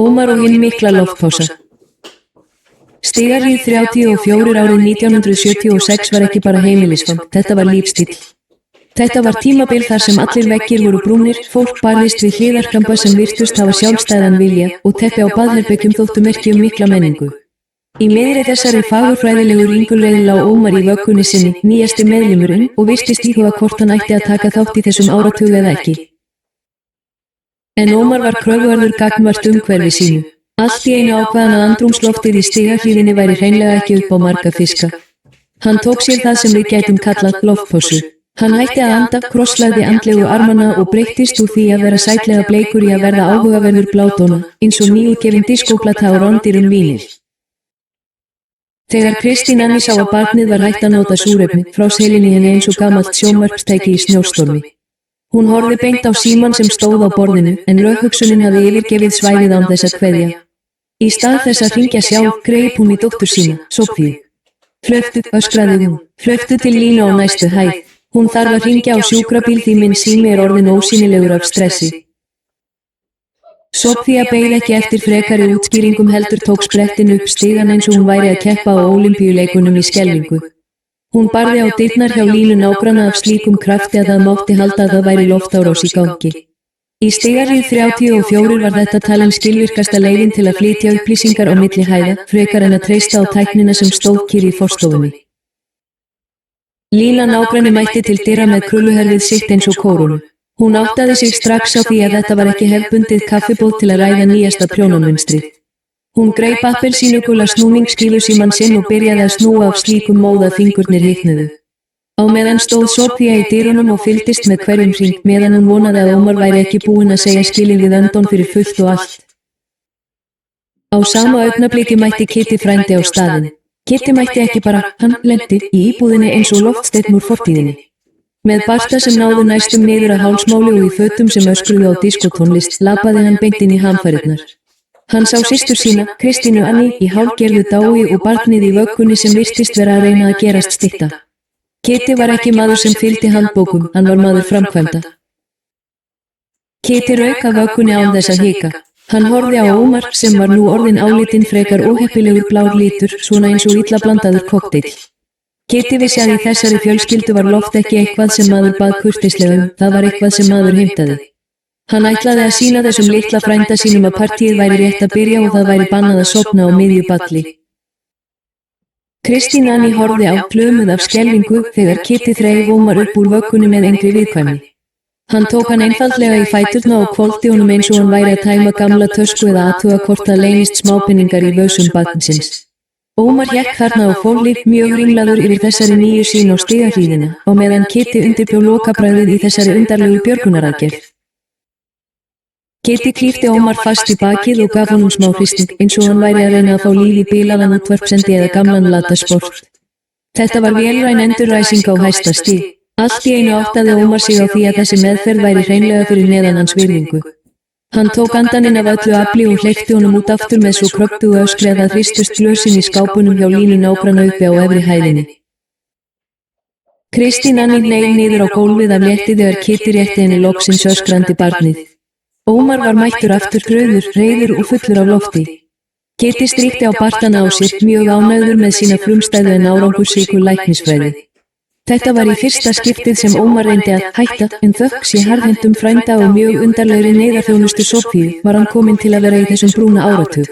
Ómar og hinn mikla loftpása. Stigarhríð 34 árið 1976 var ekki bara heimilisfang, þetta var lífstíll. Þetta var tímabil þar sem allir veggir voru brúnir, fólk barðist við hliðarkamba sem virtust hafa sjálfstæðan vilja og teppi á baðherbergjum þóttu merki mikla menningu. Í miðri þessari fagurfræðilegu ringulreið lá Ómar í vöggunni sinni, nýjasti meðlimurinn, og virtist íhuga hvort hann ætti að taka þátt í þessum áratug eða ekki. En Ómar var kröfuharður gagnvart umhverfi sínu. Allt í einu ákvað hann að andrúmsloftið í stigahlíðinni væri hreinlega ekki upp á marga fiska. Hann tók sér það sem við gætum kallað loftpásu. Hann hætti að anda, krosslagði andlegu armana og breyttist úr því að vera sætlega bleikur í að verða áhugaverður bládóna, eins og nýútgefin diskóplata á rándýrum vínil. Þegar Kristín Anný sá að barnið var hætt að nota súrefni, frást heilinni henni eins og gamalt sjónvarpstæki í snjóstormi. Hún horfði beint á símann sem stóð á borðinu, en rökhugsunin hafði yfirgefið svæðið án þess að kveðja. Í stað þess að hringja sjálf, greip hún í dóttur sína, Soffíu. Hlauptu, öskraði hún, hlauptu til Línu á næstu hæð. Hún þarf að hringja á sjúkrabíl því minn sími er orðinn ósýnilegur af stressi. Soffía beið ekki eftir frekari útskýringum heldur tók sprettin upp stigann eins og hún væri að keppa á Ólympíuleikunum í skelfingu. Hún barði á dyrnar hjá Línu nágranna af slíkum krafti að það mátti halda að það væri loftárás í gangi. Í stigarhríð 34 var þetta talin skilvirkasta leiðin til að flytja upplýsingar á milli hæða, frekar en að treysta á tæknina sem stóð kyrr í forstofunni. Lína nágranni mætti til dyra með krulluherðið sitt eins og kórunu. Hún áttaði sig strax á því að þetta var ekki hefðbundið kaffiboð til að ræða nýjasta prjónamunstrið. Hún greip appelsínugula snúningsskífusímann sinn og byrjaði að snúa af slíkum móð að fingurnir hitnuðu. Á meðan stóð Soffía í dyrunum og fylgdist með hverjum hring meðan hún vonaði að Ómar væri ekki búinn að segja skilið við Anton fyrir fullt og allt. Á sama augnabliki mætti Kitty frændi á staðinn. Kitty mætti ekki bara, hann lenti í íbúðinni eins og loftsteinn úr fortíðinni. Með barta sem náðu næstum niður að hálsmáli og í fötum sem öskruðu á diskotónlist, labbaði hann beint inn í hamfarirnar. Hann sá systur sína, Kristínu Anný, í hálfgerðu dái og barnið í vöggunni sem virtist vera að reyna að gerast stytta. Kitty var ekki maður sem fylgdi handbókum, hann var maður framkvæmda. Kitty rauk af vöggunni án þess að hika. Hann horfði á Ómar sem var nú orðinn álitinn frekar óheppilegur blár litur, svona eins og illa blandaður kokteill. Kitty vissi að í þessari fjölskyldu var loft ekki eitthvað sem maður bað kurteislega það var eitthvað sem maður heimtaði. Hann ætlaði að sýna þessum litla frænda sínum að partíið væri rétt að byrja og það væri bannað að sofna á miðju balli. Kristín Anný horfði á glömuð af skelfingu þegar Kitty þreif Ómar upp úr vöggunni með engri viðkvæmni. Hann tók hann einfaldlega í fæturna og hvolfdi honum eins og hann væri að tæma gamla tösku eða athuga hvort það leynist smápenningar í vösum barnsins. Ómar hékk þarna á fóli, mjög ringlaður yfir þessari nýju sýn á stigahlíðina, og meðan Kitty undirbjó lokabræðið í þessari undarlegu björgunaraðgerð. Kitty klífti Ómar fast í bakið og gaf honum smá hristing, eins og hann væri að reyna að fá líf í bilaðan útvarpsendi eða gamlan latasport. Þetta var vélræn endurræsing á hæsta stig. Allt í einu áttaði Ómar sig á því að þessi meðferð væri hreinlega fyrir neðan hans virðingu. Hann tók andaninn af öllu afli og hleypti honum út aftur með svo kröktugu öskri að það hristust glösin í skápunum hjá Línu nágranna uppi á efri hæðinni. Kristín Anný hneig niður á gólfið af létti þegar Kitty rétti henni loksins öskrandi barnið. Ómar var mættur aftur gröður, reiður og fullur af lofti. Kitty strýkti á bartana á sér, mjög ánægður með sína frumstæðu en árangursríku læknisfræði. Þetta var í fyrsta skiptið sem Ómar reyndi að hætta, en þökk sé harðhentum frænda og mjög undarlegri neyðarþjónustu Soffíu var hann kominn til að vera í þessum brúna áratug.